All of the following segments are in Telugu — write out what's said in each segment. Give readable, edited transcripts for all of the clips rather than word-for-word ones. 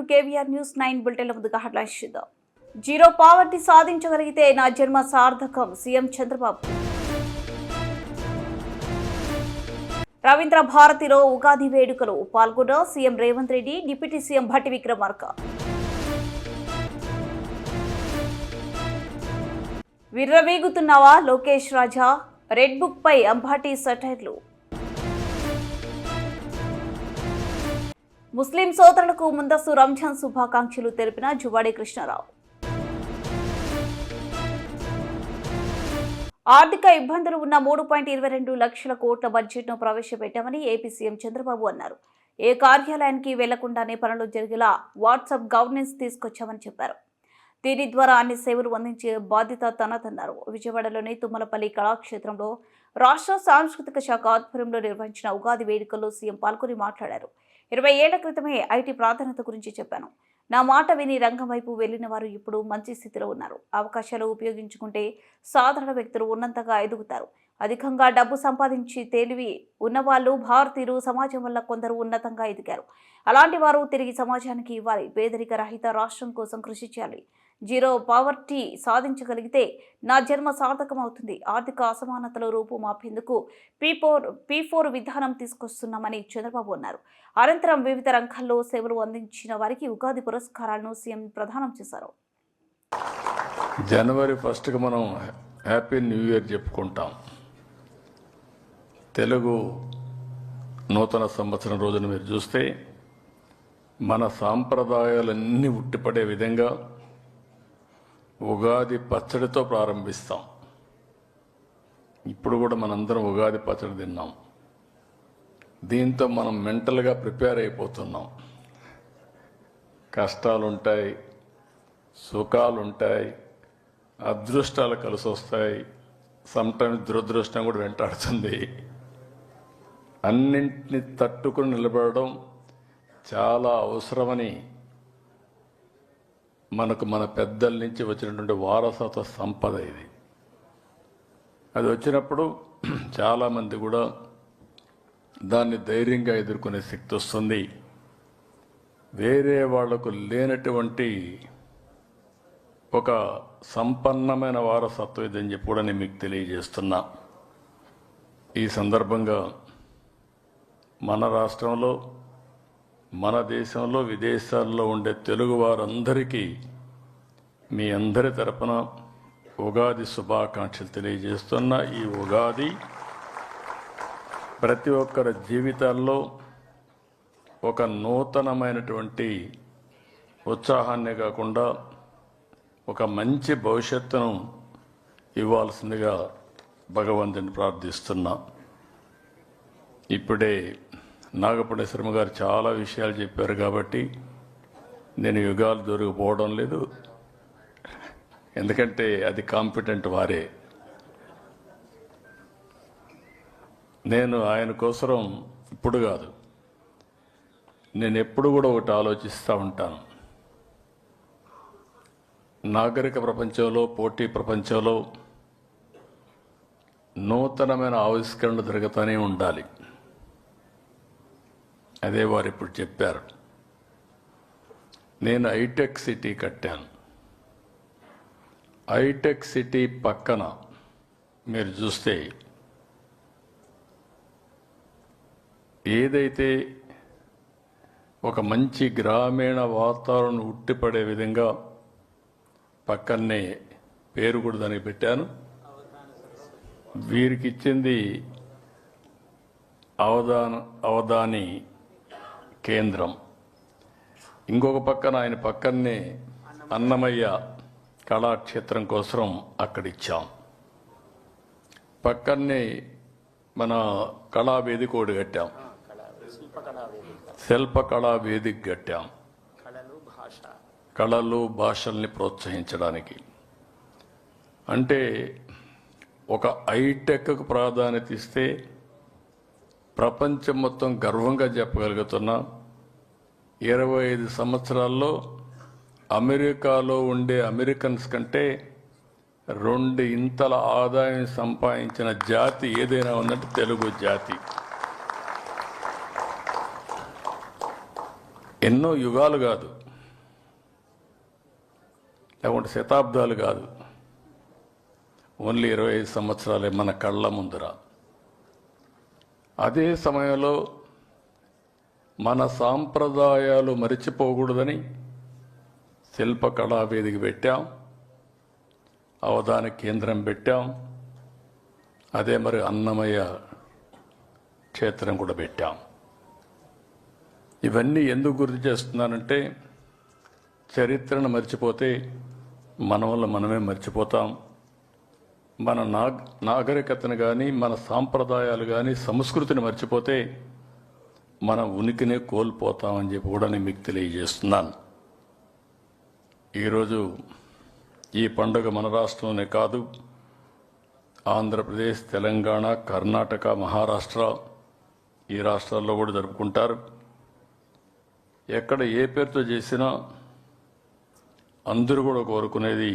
కేవీఆర్ న్యూస్ 9 బులెటిన్ల ముందుగా హెడ్లైన్స్ చూద్దాం. జీరో పావర్టీ సాధించగలిగితే నా జన్మ సార్థకం సీఎం చంద్రబాబు. రవీంద్ర భారతిలో ఉగాది వేడుకలు పాల్గొన్న CM Revanth Reddy, deputy CM Bhatti Vikramarka. విర్రవీగుతున్నావా లోకేష్ రాజా, రెడ్ బుక్ పై అంబాటి సెటైర్లు. ముస్లిం సోదరులకు ముందస్తు రంజాన్ శుభాకాంక్షలు తెలిపిన జువాడి కృష్ణారావు. ఆర్థిక ఇబ్బందులు ఉన్న 3.22 లక్షల కోట్ల బడ్జెట్ను ప్రవేశపెట్టామని ఏపీ సీఎం చంద్రబాబు అన్నారు. ఏ కార్యాలయానికి వెళ్లకుండానే పనులు జరిగేలా వాట్సాప్ గవర్నెన్స్ తీసుకొచ్చామని చెప్పారు. దీని ద్వారా అన్ని సేవలు అందించే బాధ్యత తనదన్నారు. విజయవాడలోని తుమ్మలపల్లి కళాక్షేత్రంలో రాష్ట్ర సాంస్కృతిక శాఖ ఆధ్వర్యంలో నిర్వహించిన ఉగాది వేడుకల్లో సీఎం పాల్గొని మాట్లాడారు. 20 ఏళ్ల క్రితమే ఐటీ ప్రాధాన్యత గురించి చెప్పాను. నా మాట విని రంగం వైపు వెళ్లిన వారు ఇప్పుడు మంచి స్థితిలో ఉన్నారు. అవకాశాలు ఉపయోగించుకుంటే సాధారణ వ్యక్తులు ఉన్నంతగా ఎదుగుతారు. అధికంగా డబ్బు సంపాదించి తెలివి ఉన్నవాళ్లు భారతీయులు సమాజం వల్ల కొందరు ఉన్నతంగా ఎదిగారు. అలాంటి వారు తిరిగి సమాజానికి ఇవ్వాలి. పేదరిక రహిత రాష్ట్రం కోసం కృషి చేయాలి. జీరో పావర్టీ సాధించగలిగితే నా జన్మ సార్థకం అవుతుంది. ఆర్థిక అసమానతల రూపుమాపేందుకు P4 విధానం తీసుకొస్తున్నామని చంద్రబాబు అన్నారు. అనంతరం వివిధ రంగాల్లో సేవలు అందించిన వారికి ఉగాది పురస్కారాలను సీఎం ప్రదానం చేశారు. జనవరి 1కి మనం హ్యాపీ న్యూ ఇయర్ చెప్పుకుంటాం. తెలుగు నూతన సంవత్సరం రోజున మీరు చూస్తే మన సాంప్రదాయాలన్నీ ఉట్టిపడే విధంగా ఉగాది పచ్చడితో ప్రారంభిస్తాం. ఇప్పుడు కూడా మనందరం ఉగాది పచ్చడి తిన్నాం. దీంతో మనం మెంటల్గా ప్రిపేర్ అయిపోతున్నాం. కష్టాలుంటాయి, సుఖాలుంటాయి, అదృష్టాలు కలిసి వస్తాయి, సమ్టైమ్స్ దురదృష్టం కూడా వెంటాడుతుంది. అన్నింటినీ తట్టుకుని నిలబడడం చాలా అవసరమని మనకు మన పెద్దల నుంచి వచ్చినటువంటి వారసత్వ సంపద ఇది. అది వచ్చినప్పుడు చాలామంది కూడా దాన్ని ధైర్యంగా ఎదుర్కొనే శక్తి వస్తుంది. వేరే వాళ్లకు లేనటువంటి ఒక సంపన్నమైన వారసత్వం ఇదని చెప్పి కూడా నేను మీకు తెలియజేస్తున్నా. ఈ సందర్భంగా మన రాష్ట్రంలో, మన దేశంలో, విదేశాల్లో ఉండే తెలుగు వారందరికీ మీ అందరి తరపున ఉగాది శుభాకాంక్షలు తెలియజేస్తున్నా. ఈ ఉగాది ప్రతి ఒక్కరి జీవితాల్లో ఒక నూతనమైనటువంటి ఉత్సాహాన్ని కాకుండా ఒక మంచి భవిష్యత్తును ఇవ్వాల్సిందిగా భగవంతుని ప్రార్థిస్తున్నా. ఇప్పుడే నాగపణేశ్వరమ్మ గారు చాలా విషయాలు చెప్పారు కాబట్టి నేను యుగాలు దొరికిపోవడం లేదు. ఎందుకంటే అది కాంపిటెంట్ వారే. నేను ఆయన కోసం ఇప్పుడు కాదు, నేను ఎప్పుడు కూడా ఒకటి ఆలోచిస్తూ ఉంటాను. నాగరిక ప్రపంచంలో, పోటీ ప్రపంచంలో నూతనమైన ఆవిష్కరణలు జరుగుతూనే ఉండాలి. అదే వారు ఇప్పుడు చెప్పారు. నేను హైటెక్ సిటీ కట్టాను. హైటెక్ సిటీ పక్కన మీరు చూస్తే ఏదైతే ఒక మంచి గ్రామీణ వాతావరణం ఉట్టిపడే విధంగా పక్కనే పేరు కూడా దానికి పెట్టాను. వీరికి ఇచ్చింది అవధాని కేంద్రం. ఇంకొక పక్కన ఆయన పక్కనే అన్నమయ్య కళాక్షేత్రం కోసం అక్కడిచ్చాం. పక్కనే మన కళావేదిక ఒకటి కట్టాం, శిల్పకళా వేదిక కట్టాం. కళలు భాషల్ని ప్రోత్సహించడానికి. అంటే ఒక హైటెక్కు ప్రాధాన్యత ఇస్తే ప్రపంచం మొత్తం గర్వంగా చెప్పగలుగుతున్నా. 25 సంవత్సరాల్లో అమెరికాలో ఉండే అమెరికన్స్ కంటే 2 ఇంతల ఆదాయం సంపాదించిన జాతి ఏదైనా ఉందంటే తెలుగు జాతి. ఎన్నో యుగాలు కాదు, లేకుంటే శతాబ్దాలు కాదు, ఓన్లీ 25 సంవత్సరాలే మన కళ్ళ ముందర. అదే సమయంలో మన సాంప్రదాయాలు మరిచిపోకూడదని శిల్పకళా వేదిక పెట్టాం, అవధాన కేంద్రం పెట్టాం, అదే మరి అన్నమయ్య క్షేత్రం కూడా పెట్టాం. ఇవన్నీ ఎందుకు గుర్తు చేస్తున్నానంటే, చరిత్రను మర్చిపోతే మన వల్ల మనమే మర్చిపోతాం. మన నాగరికతను కానీ, మన సాంప్రదాయాలు కానీ, సంస్కృతిని మర్చిపోతే మన ఉనికినే కోల్పోతామని చెప్పి కూడా నేను మీకు తెలియజేస్తున్నాను. ఈరోజు ఈ పండుగ మన రాష్ట్రంలోనే కాదు, ఆంధ్రప్రదేశ్, తెలంగాణ, కర్ణాటక, మహారాష్ట్ర ఈ రాష్ట్రాల్లో కూడా జరుపుకుంటారు. ఎక్కడ ఏ పేరుతో చేసినా అందరూ కూడా కోరుకునేది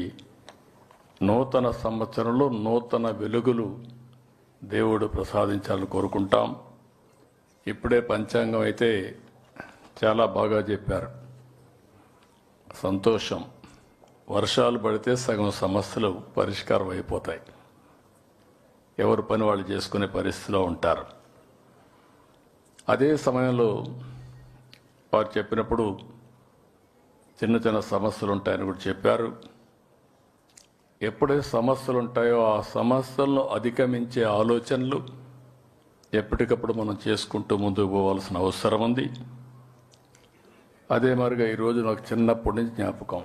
నూతన సంవత్సరంలో నూతన వెలుగులు దేవుడు ప్రసాదించాలని కోరుకుంటాం. ఇప్పుడే పంచాంగం అయితే చాలా బాగా చెప్పారు. సంతోషం. వర్షాలు పడితే సగం సమస్యలు పరిష్కారం అయిపోతాయి. ఎవరి పని వాళ్ళు చేసుకునే పరిస్థితిలో ఉంటారు. అదే సమయంలో వారు చెప్పినప్పుడు చిన్న చిన్న సమస్యలు ఉంటాయని కూడా చెప్పారు. ఎప్పుడైతే సమస్యలు ఉంటాయో ఆ సమస్యలను అధిగమించే ఆలోచనలు ఎప్పటికప్పుడు మనం చేసుకుంటూ ముందుకు పోవాల్సిన అవసరం ఉంది. అదే మరిగా ఈరోజు నాకు చిన్నప్పటి నుంచి జ్ఞాపకం,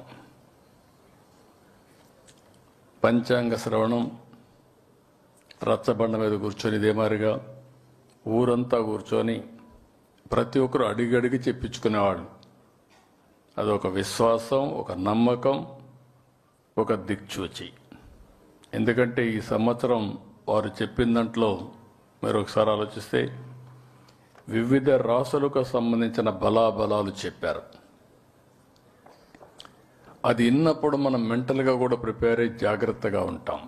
పంచాంగ శ్రవణం, రచ్చబండ మీద కూర్చొని ఇదే మారిగా ఊరంతా కూర్చొని ప్రతి ఒక్కరు అడిగడిగి చెప్పించుకునేవాళ్ళు. అదొక విశ్వాసం, ఒక నమ్మకం, ఒక దిక్చూచి. ఎందుకంటే ఈ సంవత్సరం వారు చెప్పిన దాంట్లో మీరు ఒకసారి ఆలోచిస్తే వివిధ రాసులకు సంబంధించిన బలాబలాలు చెప్పారు. అది విన్నప్పుడు మనం మెంటల్గా కూడా ప్రిపేర్ అయ్యి జాగ్రత్తగా ఉంటాం.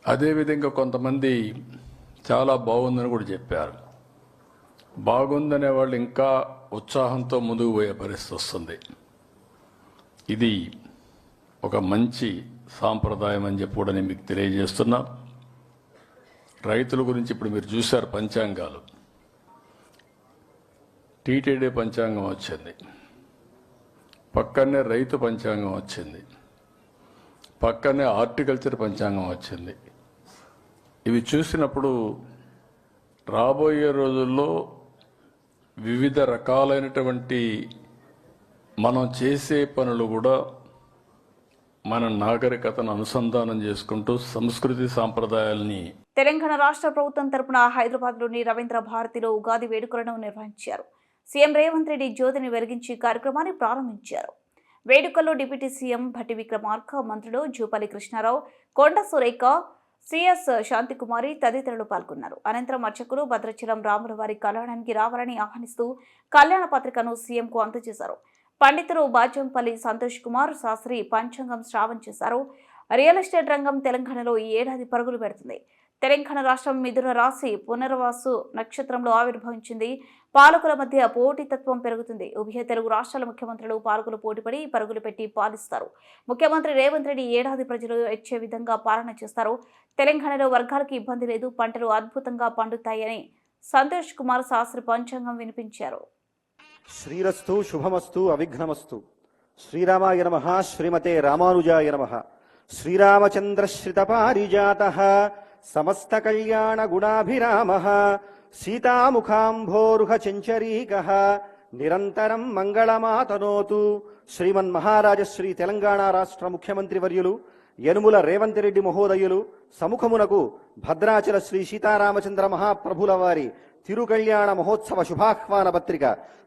అదేవిధంగా కొంతమంది చాలా బాగుందని కూడా చెప్పారు. బాగుందనే వాళ్ళు ఇంకా ఉత్సాహంతో ముందుకు పోయే పరిస్థితి వస్తుంది. ఇది ఒక మంచి సాంప్రదాయం అని చెప్పి కూడా నేను మీకు తెలియజేస్తున్నా. రైతుల గురించి ఇప్పుడు మీరు చూశారు పంచాంగాలు. టీటీడీ పంచాంగం వచ్చింది, పక్కనే రైతు పంచాంగం వచ్చింది, పక్కనే హార్టికల్చర్ పంచాంగం వచ్చింది. ఇవి చూసినప్పుడు రాబోయే రోజుల్లో వివిధ రకాలైనటువంటి మనం చేసే పనులు కూడా మన నాగరికతను అనుసంధానం చేసుకుంటూ సంస్కృతి సాంప్రదాయాల్ని. తెలంగాణ రాష్ట్ర ప్రభుత్వం తరపున హైదరాబాద్లోని రవీంద్ర భారతిలో ఉగాది వేడుకలను నిర్వహించారు. సీఎం రేవంత్ రెడ్డి జ్యోతిని వెలిగించి కార్యక్రమాన్ని ప్రారంభించారు. వేడుకల్లో డిప్యూటీ సీఎం భట్టి విక్రమార్క, మంత్రులు జూపల్లి కృష్ణారావు, కొండ సురేఖ, సిఎస్ శాంతికుమారి తదితరులు పాల్గొన్నారు. అనంతరం అర్చకులు భద్రాచలం రాముల వారి కళ్యాణానికి రావాలని ఆహ్వానిస్తూ కళ్యాణ పత్రికను సీఎంకు అందజేశారు. పండితులు బాచంపల్లి సంతోష్ కుమార్ శాస్త్రి పంచాంగం శ్రావణ చేశారు. రియల్ ఎస్టేట్ రంగం తెలంగాణలో ఈ ఏడాది పరుగులు పెడుతుంది. తెలంగాణ రాష్ట్రం మిథున రాశి పునర్వాసు నక్షత్రంలో ఆవిర్భవించింది. పాలకుల మధ్య పోటీతత్వం పెరుగుతుంది. ఉభయ తెలుగు రాష్ట్రాల ముఖ్యమంత్రులు పాలకులు పోటీపడి పరుగులు పెట్టి పాలిస్తారు. ముఖ్యమంత్రి రేవంత్ రెడ్డి ఏడాది ప్రజలు ఇచ్చే విధంగా పాలన చేస్తారు. తెలంగాణలో వర్గాలకు ఇబ్బంది లేదు, పంటలు అద్భుతంగా పండుతాయని సంతోష్ కుమార్ శాస్త్రి పంచాంగం వినిపించారు. శ్రీరస్తు శుభమస్తు అవిఘ్నమస్తు. శ్రీరామాయ నమః. శ్రీమతే రామానుజాయ నమః. శ్రీరామచంద్రశ్రిత పారిజాతః సమస్త కళ్యాణ గుణాభిరామః సీతాముఖాంభోరుహ చెంచరీకః నిరంతరం మంగళమాతనోతు. శ్రీమన్మహారాజశ్రీ తెలంగాణ రాష్ట్ర ముఖ్యమంత్రి వర్యులు యనుముల రేవంత్ రెడ్డి మహోదయులు సముఖమునకు భద్రాచల శ్రీ సీతారామచంద్ర మహాప్రభుల వారి తిరుకళ్యాణ మహోత్సవ శుభాహ్వాన పత్రిక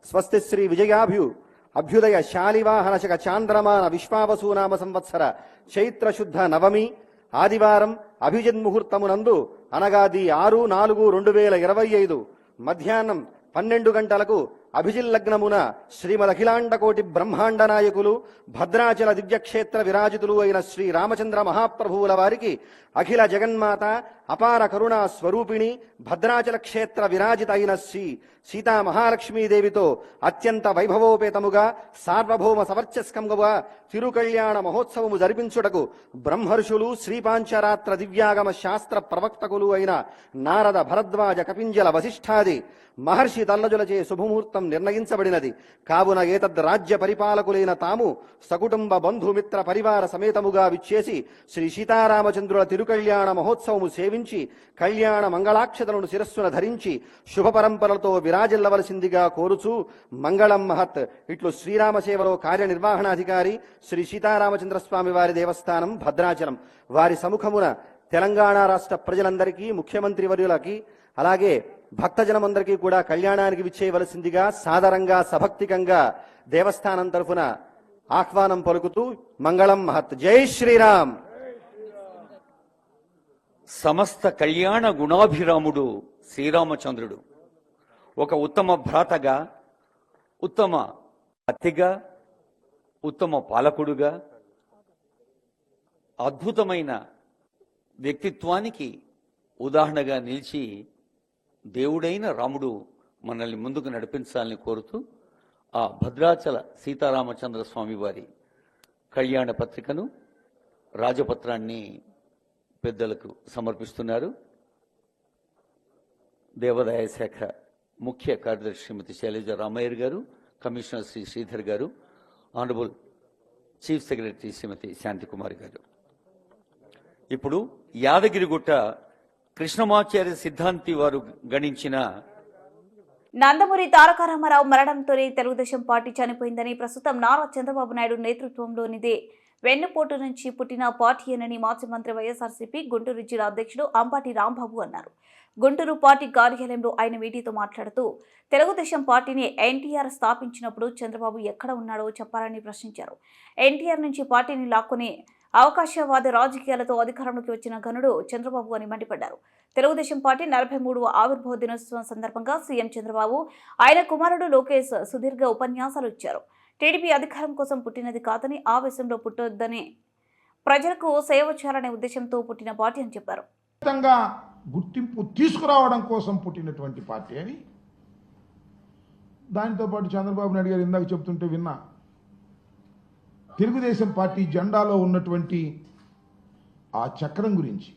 స్వస్తి శ్రీ అభ్యుదయ శాలివాహనశక చాంద్రమాన విశ్వావసూనామ సంవత్సర చైత్రశుద్ధ నవమి ఆదివారం అభిజిన్ముహూర్తమునందు అనగా 6/4/2025 మధ్యాహ్నం 12 గంటలకు అభిజిల్లగ్నమున శ్రీమదఖిలాండకోటి బ్రహ్మాండ నాయకులు భద్రాచల దివ్యక్షేత్ర విరాజితులు అయిన శ్రీ రామచంద్ర మహాప్రభువుల వారికి అఖిల జగన్మాత అపార కరుణా స్వరూపిణి భద్రాచల క్షేత్ర విరాజిత అయిన శ్రీ సీతా మహాలక్ష్మీదేవితో అత్యంత వైభవోపేతముగా సార్వభౌమ సవర్చస్కంగా తిరుకళ్యాణ మహోత్సవము జరిపించుటకు బ్రహ్మర్షులు శ్రీపాంచరాత్ర దివ్యాగమ శాస్త్ర ప్రవక్తకులు అయిన నారద భరద్వాజ కపింజల వశిష్ఠాది మహర్షి తల్లజులచే శుభముహూర్తం నిర్ణయించబడినది. కావున ఏతద్ రాజ్య పరిపాలకులైన తాము సకుటుంబ బంధుమిత్ర పరివార సమేతముగా విచ్చేసి శ్రీ సీతారామచంద్రుల తిరుకళ్యాణ మహోత్సవము సేవించి కళ్యాణ మంగళాక్షతలను శిరస్సున ధరించి శుభ పరంపరలతో విరాజిల్లవలసిందిగా కోరుచూ మంగళం మహత్. ఇట్లు శ్రీరామ సేవలో కార్యనిర్వహణాధికారి శ్రీ సీతారామచంద్రస్వామి వారి దేవస్థానం భద్రాచలం వారి సముఖమున తెలంగాణ రాష్ట్ర ప్రజలందరికీ ముఖ్యమంత్రి వర్యులకి అలాగే భక్తజనమందరికీ కూడా కళ్యాణానికి విచ్చేయవలసిందిగా సాదరంగా సభక్తికంగా దేవస్థానం తరఫున ఆహ్వానం పలుకుతూ మంగళం మహత్. జై శ్రీరామ్. సమస్త కళ్యాణ గుణాభిరాముడు శ్రీరామచంద్రుడు ఒక ఉత్తమ భ్రాతగా, ఉత్తమ అతిగా, ఉత్తమ పాలకుడుగా, అద్భుతమైన వ్యక్తిత్వానికి ఉదాహరణగా నిలిచి దేవుడైన రాముడు మనల్ని ముందుకు నడిపించాలని కోరుతూ ఆ భద్రాచల సీతారామచంద్ర స్వామి వారి కళ్యాణ పత్రికను, రాజపత్రాన్ని పెద్దలకు సమర్పిస్తున్నారు. దేవాదాయ శాఖ ముఖ్య కార్యదర్శి శ్రీమతి శైలజ రామయ్యర్ గారు, కమిషనర్ శ్రీ శ్రీధర్ గారు, ఆనరబుల్ చీఫ్ సెక్రటరీ శ్రీమతి శాంతికుమారి గారు. ఇప్పుడు యాదగిరిగుట్ట కృష్ణమాచార్య సిద్ధాంతి వారు గణించిన నందమూరి తారక రామారావు మరణంతోనే తెలుగుదేశం పార్టీ చనిపోయిందని, ప్రస్తుతం నారా చంద్రబాబు నాయుడు నేతృత్వంలోనిదే వెన్నుపోటు నుంచి పుట్టిన పార్టీయేనని మాజీ మంత్రి వైఎస్ఆర్సీపీ గుంటూరు జిల్లా అధ్యక్షుడు అంబాటి రాంబాబు అన్నారు. గుంటూరు పార్టీ కార్యాలయంలో ఆయన మీడియాతో మాట్లాడుతూ తెలుగుదేశం పార్టీని ఎన్టీఆర్ స్థాపించినప్పుడు చంద్రబాబు ఎక్కడ ఉన్నాడో చెప్పాలని ప్రశ్నించారు. ఎన్టీఆర్ నుంచి పార్టీని లాక్కునే అవకాశవాద రాజకీయాలతో అధికారంలోకి వచ్చిన ఘనుడు చంద్రబాబు అని మండిపడ్డారు. తెలుగుదేశం పార్టీ 43వ ఆవిర్భావ దినోత్సవం సందర్భంగా సీఎం చంద్రబాబు, ఆయన కుమారుడు లోకేష్ సుదీర్ఘ ఉపన్యాసాలు ఇచ్చారు. టీడీపీ అధికారం కోసం పుట్టినది కాదని, ఆవేశంలో పుట్టొద్దని, ప్రజలకు సేవ చేయాలనే ఉద్దేశంతో పుట్టిన పార్టీ అని చెప్పారు. గుర్తింపు తీసుకురావడం కోసం పుట్టినటువంటి పార్టీ అని. దానితో పాటు చంద్రబాబు నాయుడు గారు ఇందాక చెప్తుంటే విన్నా, తెలుగుదేశం పార్టీ జెండాలో ఉన్నటువంటి ఆ చక్రం గురించి,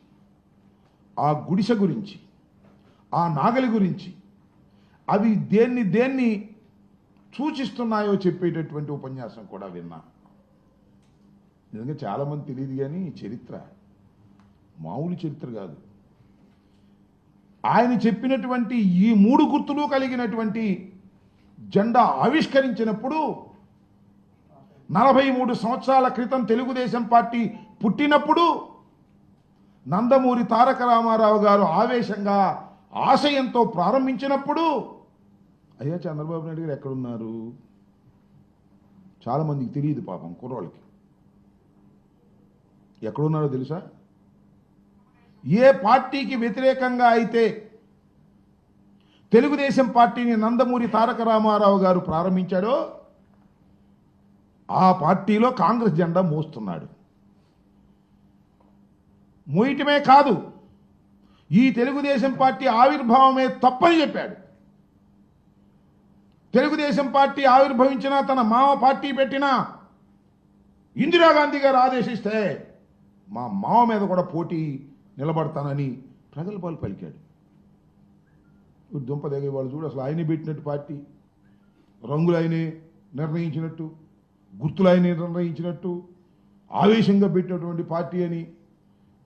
ఆ గుడిసె గురించి, ఆ నాగలి గురించి, అవి దేన్ని సూచిస్తున్నాయో చెప్పేటటువంటి ఉపన్యాసం కూడా విన్నా. నిజంగా చాలామంది తెలియదు, కానీ చరిత్ర మామూలు చరిత్ర కాదు. ఆయన చెప్పినటువంటి ఈ 3 గుర్తులు కలిగినటువంటి జెండా ఆవిష్కరించినప్పుడు 43 సంవత్సరాల క్రితం తెలుగుదేశం పార్టీ పుట్టినప్పుడు నందమూరి తారక రామారావు గారు ఆవేశంగా, ఆశయంతో ప్రారంభించినప్పుడు అయ్యా చంద్రబాబు నాయుడు గారు ఎక్కడున్నారు? చాలామందికి తెలియదు, పాపం కుర్రోళ్ళకి. ఎక్కడున్నారో తెలుసా? ఏ పార్టీకి వ్యతిరేకంగా అయితే తెలుగుదేశం పార్టీని నందమూరి తారక రామారావు గారు ప్రారంభించాడో ఆ పార్టీలో కాంగ్రెస్ జెండా మోస్తున్నాడు. మోయటమే కాదు, ఈ తెలుగుదేశం పార్టీ ఆవిర్భావమే తప్పని చెప్పాడు. తెలుగుదేశం పార్టీ ఆవిర్భవించినా, తన మామ పార్టీ పెట్టినా, ఇందిరాగాంధీ గారు ఆదేశిస్తే మా మామ మీద కూడా పోటీ నిలబడతానని ప్రజల పాలు పలికాడు. దుంపదగే వాళ్ళు చూడు, అసలు ఆయనే పెట్టినట్టు పార్టీ, రంగులు ఆయనే నిర్ణయించినట్టు, గుర్తులు ఆయనే నిర్ణయించినట్టు, ఆవేశంగా పెట్టినటువంటి పార్టీ అని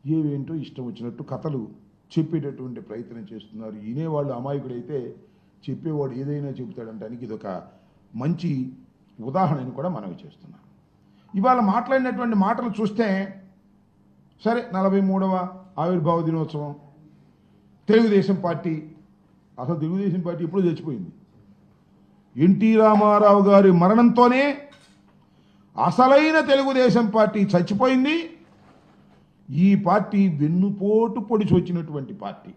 ఏవేంటో ఇష్టం వచ్చినట్టు కథలు చెప్పేటటువంటి ప్రయత్నం చేస్తున్నారు. వినేవాళ్ళు అమాయకుడైతే చెప్పేవాడు ఏదైనా చెబుతాడంటానికి ఇదొక మంచి ఉదాహరణని కూడా మనవి చేస్తున్నాం. ఇవాళ మాట్లాడినటువంటి మాటలు చూస్తే, సరే 43వ ఆవిర్భావ దినోత్సవం, తెలుగుదేశం పార్టీ, అసలు తెలుగుదేశం పార్టీ ఎప్పుడూ చచ్చిపోయింది. ఎన్టీ రామారావు గారి మరణంతోనే అసలైన తెలుగుదేశం పార్టీ చచ్చిపోయింది. ఈ పార్టీ వెన్నుపోటు పొడిచి వచ్చినటువంటి పార్టీ,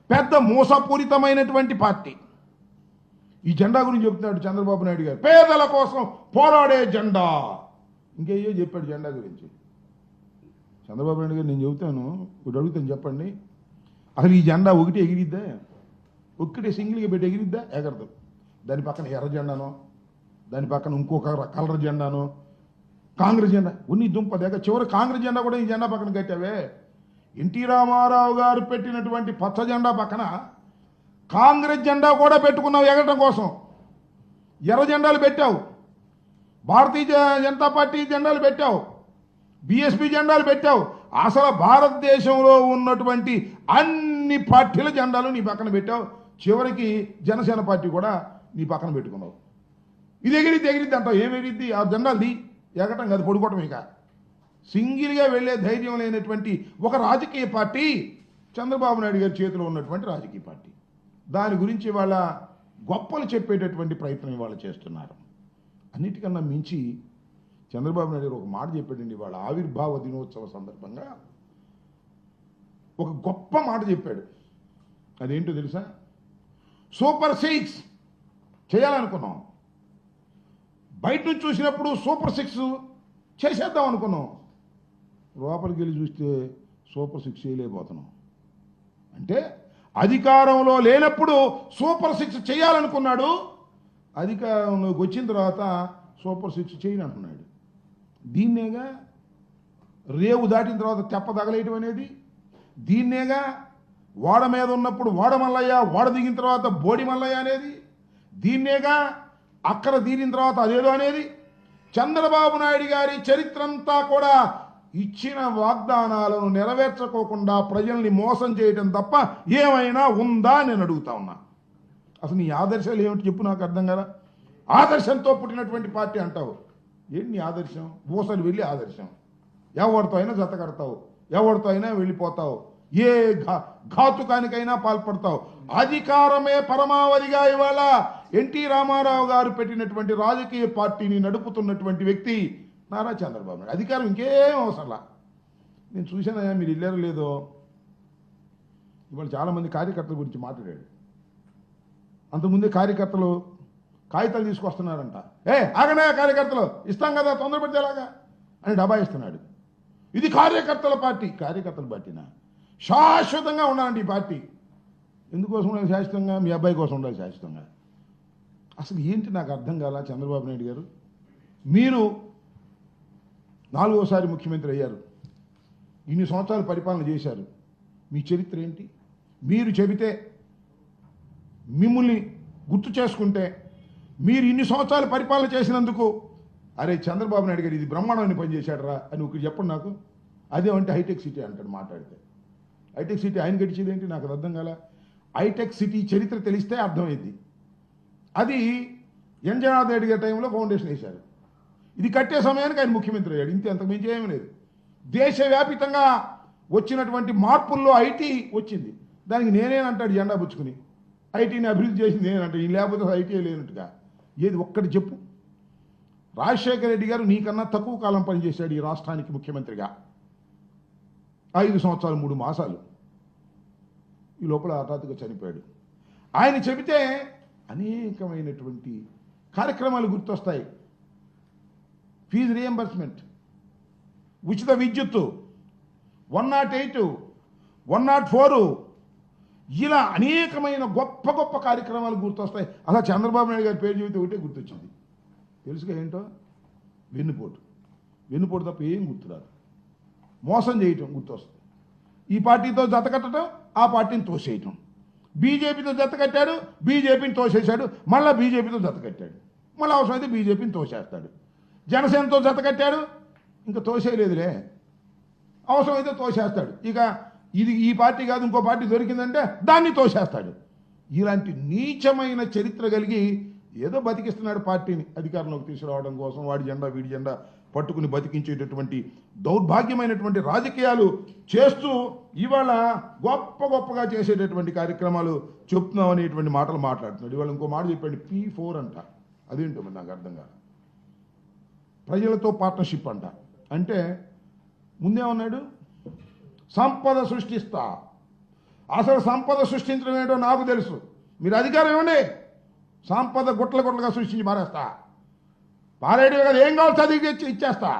పెద్ద మోసపూరితమైనటువంటి పార్టీ. ఈ జెండా గురించి చెప్తున్నాడు చంద్రబాబు నాయుడు గారు, పేదల కోసం పోరాడే జెండా. ఇంకేయో చెప్పాడు జెండా గురించి. చంద్రబాబు నాయుడు గారు నేను చెబుతాను, ఇప్పుడు అడుగుతాను చెప్పండి, అసలు ఈ జెండా ఒకటి ఎగిరిద్దా? ఒక్కటే సింగిల్గా పెట్టి ఎగిరిద్దా? ఎగరదు. దాని పక్కన ఎర్ర జెండానో, దాని పక్కన ఇంకొక కలర్ జెండానో, కాంగ్రెస్ జెండా ఉన్ని దుంప దగ్గర చివరి కాంగ్రెస్ జెండా కూడా ఈ జెండా పక్కన కట్టావే. ఎన్టీ రామారావు గారు పెట్టినటువంటి పచ్చ జెండా పక్కన కాంగ్రెస్ జెండా కూడా పెట్టుకున్నావు ఎగరడం కోసం. ఎర్ర జెండాలు పెట్టావు, భారతీయ జనతా పార్టీ జెండాలు పెట్టావు, బీఎస్పీ జెండాలు పెట్టావు. అసలు భారతదేశంలో ఉన్నటువంటి అన్ని పార్టీల జెండాలు నీ పక్కన పెట్టావు. చివరికి జనసేన పార్టీ కూడా నీ పక్కన పెట్టుకున్నావు. ఇది ఎగిరిద్ది అంటావు. ఏం ఎగిరిద్ది? ఆ జెండాలు ఎగటం కాదు, పడుకోవటం. ఇక సింగిల్గా వెళ్ళే ధైర్యం లేనటువంటి ఒక రాజకీయ పార్టీ చంద్రబాబు నాయుడు గారి చేతిలో ఉన్నటువంటి రాజకీయ పార్టీ. దాని గురించి వాళ్ళ గొప్పలు చెప్పేటటువంటి ప్రయత్నం ఇవాళ చేస్తున్నారు. అన్నిటికన్నా మించి చంద్రబాబు నాయుడు గారు ఒక మాట చెప్పాడండి వాళ్ళ ఆవిర్భావ దినోత్సవ సందర్భంగా. ఒక గొప్ప మాట చెప్పాడు. అదేంటో తెలుసా? సూపర్ 6 చేయాలనుకున్నాం. బయట నుంచి చూసినప్పుడు సూపర్ 6 చేసేద్దాం అనుకున్నాం. లోపలికి వెళ్ళి చూస్తే సూపర్ 6 చేయలేకపోతున్నాం. అంటే అధికారంలో లేనప్పుడు సూపర్ 6 చేయాలనుకున్నాడు, అధికారంలోకి వచ్చిన తర్వాత సూపర్ 6 చేయని అంటున్నాడు. దీన్నేగా రేవు దాటిన తర్వాత తెప్ప తగలేయటం అనేది. దీన్నేగా వాడ మీద ఉన్నప్పుడు వాడ మల్లయ్య, వాడ దిగిన తర్వాత బోడి మల్లయ్య అనేది. దీన్నేగా అక్కడ తీరిన తర్వాత అదేదో అనేది. చంద్రబాబు నాయుడు గారి చరిత్ర అంతా కూడా ఇచ్చిన వాగ్దానాలను నెరవేర్చుకోకుండా ప్రజల్ని మోసం చేయటం తప్ప ఏమైనా ఉందా నేను అడుగుతా ఉన్నా. అసలు నీ ఆదర్శాలు ఏమిటి చెప్పు, నాకు అర్థం కదా. ఆదర్శంతో పుట్టినటువంటి పార్టీ అంటావు. ఏంటి నీ ఆదర్శం? ఊసలు వెళ్ళి ఆదర్శం. ఎవరితో అయినా జత కడతావు, ఎవరితో అయినా వెళ్ళిపోతావు, ఏ ఘాతుకానికైనా పాల్పడతావు. అధికారమే పరమావధిగా ఇవాళ ఎన్టీ రామారావు గారు పెట్టినటువంటి రాజకీయ పార్టీని నడుపుతున్నటువంటి వ్యక్తి నారా చంద్రబాబు నాయుడు. అధికారం ఇంకేం అవసరంలా. నేను చూశానయ్యా, మీరు వెళ్ళారో లేదో, ఇవాళ చాలామంది కార్యకర్తల గురించి మాట్లాడాడు. అంతకుముందే కార్యకర్తలు కాగితాలు తీసుకొస్తున్నారంట. ఆగనా కార్యకర్తలు, ఇస్తాం కదా తొందరపడితేలాగా అని డబాయిస్తున్నాడు. ఇది కార్యకర్తల పార్టీ. కార్యకర్తల పార్టీనా? శాశ్వతంగా ఉండాలండి ఈ పార్టీ. ఎందుకోసం ఉండాలి శాశ్వతంగా? మీ అబ్బాయి కోసం ఉండాలి శాశ్వతంగా. అసలు ఏంటి నాకు అర్థం కాల. చంద్రబాబు నాయుడు గారు, మీరు 4వసారి ముఖ్యమంత్రి అయ్యారు, ఇన్ని సంవత్సరాలు పరిపాలన చేశారు. మీ చరిత్ర ఏంటి? మీరు చెబితే, మిమ్మల్ని గుర్తు చేసుకుంటే, మీరు ఇన్ని సంవత్సరాలు పరిపాలన చేసినందుకు అరే చంద్రబాబు నాయుడు గారు ఇది బ్రహ్మాండమైన పని చేశాడరా అని ఒకటి చెప్పండి నాకు. అదేమంటే హైటెక్ సిటీ అంటాడు మాట్లాడితే. హైటెక్ సిటీ ఆయన గడిచేది ఏంటి నాకు అర్థం కాల. హైటెక్ సిటీ చరిత్ర తెలిస్తే అర్థమైంది. అది ఎన్ జనార్దన్ రెడ్డి గారి టైంలో ఫౌండేషన్ వేశారు. ఇది కట్టే సమయానికి ఆయన ముఖ్యమంత్రి అయ్యాడు. ఇంతే, అంతకు మించి ఏమీ లేదు. దేశవ్యాపితంగా వచ్చినటువంటి మార్పుల్లో ఐటీ వచ్చింది. దానికి నేనేనంటాడు జెండా పుచ్చుకుని. ఐటీని అభివృద్ధి చేసింది నేనంటాడు. లేకపోతే ఐటీ లేనట్టుగా. ఏది ఒక్కటి చెప్పు. రాజశేఖర రెడ్డి గారు నీకన్నా తక్కువ కాలం పనిచేశాడు ఈ రాష్ట్రానికి ముఖ్యమంత్రిగా. 5 సంవత్సరాలు 3 మాసాలు. ఈ లోపల హఠాత్తుగా చనిపోయాడు. ఆయన చెబితే అనేకమైనటువంటి కార్యక్రమాలు గుర్తొస్తాయి. ఫీజు రియంబర్స్మెంట్, ఉచిత విద్యుత్తు, 108, 104, ఇలా అనేకమైన గొప్ప గొప్ప కార్యక్రమాలు గుర్తొస్తాయి. అలా చంద్రబాబు నాయుడు గారి పేరు చెబితే ఒకటే గుర్తొచ్చింది. తెలుసుగా ఏంటో? వెన్నుపోటు తప్ప ఏం గుర్తురాదు. మోసం చేయటం గుర్తొస్తుంది. ఈ పార్టీతో జత కట్టడం, ఆ పార్టీని తోసేయటం. బీజేపీతో జత కట్టాడు, బీజేపీని తోసేశాడు, మళ్ళీ బీజేపీతో జత కట్టాడు, మళ్ళీ అవసరమైతే బీజేపీని తోసేస్తాడు. జనసేనతో జత కట్టాడు, ఇంకా తోసేయలేదులే, అవసరమైతే తోసేస్తాడు. ఇక ఇది ఈ పార్టీ కాదు ఇంకో పార్టీ దొరికిందంటే దాన్ని తోసేస్తాడు. ఇలాంటి నీచమైన చరిత్ర కలిగి ఏదో బతికిస్తున్నాడు పార్టీని అధికారంలోకి తీసుకురావడం కోసం. వాడి జెండా వీడి జెండా పట్టుకుని బతికించేటటువంటి దౌర్భాగ్యమైనటువంటి రాజకీయాలు చేస్తూ ఇవాళ గొప్పగా చేసేటటువంటి కార్యక్రమాలు చెప్తున్నాం అనేటువంటి మాటలు మాట్లాడుతున్నాడు. ఇవాళ ఇంకో మాట చెప్పాడు, P4 అంట. అదేంటో నాకు అర్థం కాదు. ప్రజలతో పార్ట్నర్షిప్ అంట. అంటే ముందేమన్నాడు? సంపద సృష్టిస్తా. అసలు సంపద సృష్టించడం ఏంటో నాకు తెలుసు. మీరు అధికారం ఇవ్వండి, సంపద గుట్లుగా సృష్టించి మారేస్తా. పారేయడమే కదా, ఏం కావాలి చదివి ఇచ్చేస్తా.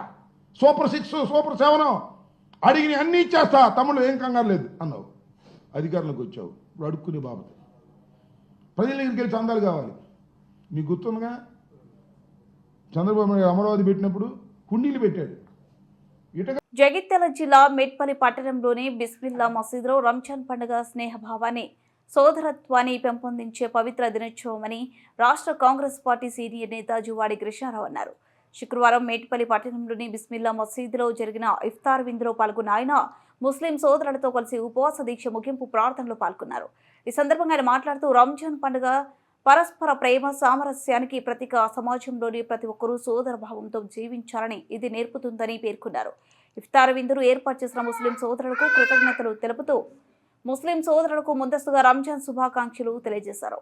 సూపర్ 6 సూపర్ 7 అడిగిన అన్నీ ఇచ్చేస్తా. తమ్ముళ్ళు ఏం కంగారు లేదు అన్నావు. అధికారంలోకి వచ్చావు, ఇప్పుడు అడుక్కునే బాబు. ప్రజల దగ్గరికి వెళ్ళి చందాలు కావాలి. మీకు గుర్తుందిగా, చంద్రబాబు నాయుడు అమరావతి పెట్టినప్పుడు కుండీలు పెట్టాడు. జగిత్యాల జిల్లా మెట్పల్లి పట్టణంలోని బిస్మిల్లా మసీదులో రంజాన్ పండుగ స్నేహభావాన్ని, సోదరత్వాన్ని పెంపొందించే పవిత్ర దినోత్సవమని రాష్ట్ర కాంగ్రెస్ పార్టీ సీనియర్ నేత జువాడి కృష్ణారావు అన్నారు. శుక్రవారం మేట్పల్లి పట్టణంలోని బిస్మిల్లా మసీదులో జరిగిన ఇఫ్తార్ విందులో పాల్గొన్న ఆయన ముస్లిం సోదరులతో కలిసి ఉపవాస దీక్ష ముగింపు ప్రార్థనలో పాల్గొన్నారు. ఈ సందర్భంగా ఆయన మాట్లాడుతూ రంజాన్ పండుగ పరస్పర ప్రేమ సామరస్యానికి ప్రతీక, సమాజంలోని ప్రతి ఒక్కరూ సోదర భావంతో జీవించాలని ఇది నేర్పుతుందని పేర్కొన్నారు. ఇఫ్తార్ విందును ఏర్పాటు చేసిన ముస్లిం సోదరులకు కృతజ్ఞతలు తెలుపుతూ ముస్లిం సోదరులకు ముందస్తుగా రంజాన్ శుభాకాంక్షలు తెలియజేశారు.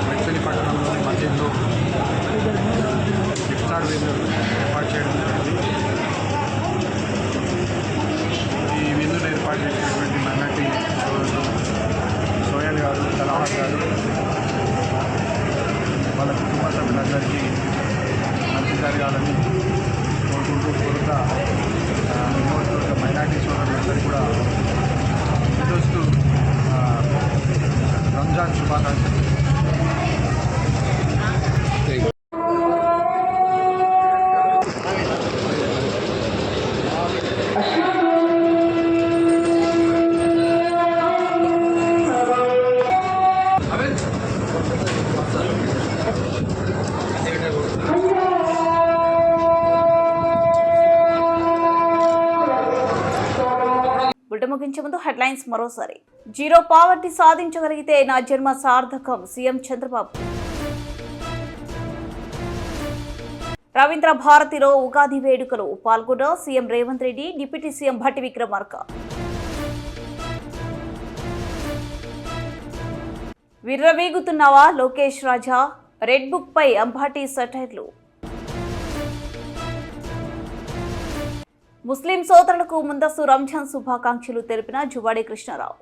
మెట్పల్లి పట్టణంలోని మధ్యలో ఇఫ్తార్ విందు ఏర్పాటు చేయడం జరిగింది. ఈ విందును ఏర్పాటు చేసినటువంటి మైనార్టీ సోదరులు సోయల్ గారు, తలావత్ గారు, వాళ్ళ కుటుంబ సభ్యులందరికీ మంచి జరగాలని కోరుకుంటూ నియోజకవర్గ మైనార్టీ సోదరులందరికీ కూడా ముందస్తు రంజాన్ శుభాకాంక్షలు. ముగించే ముందు హెడ్లైన్స్ మరోసారి. జీరో పావర్టీ సాధించగలిగితే నా జన్మ సార్థకం, సీఎం చంద్రబాబు. రవీంద్ర భారతిలో ఉగాది వేడుకలు పాల్గొన్న CM Revanth Reddy, deputy CM Bhatti Vikramarka. విర్రవీగుతున్నావా లోకేష్ రాజా, రెడ్ బుక్ పై అంబాటీ సెటైర్లు. ముస్లిం సోదరులకు ముందస్తు రంజాన్ శుభాకాంక్షలు తెలిపిన జువాడి కృష్ణారావు.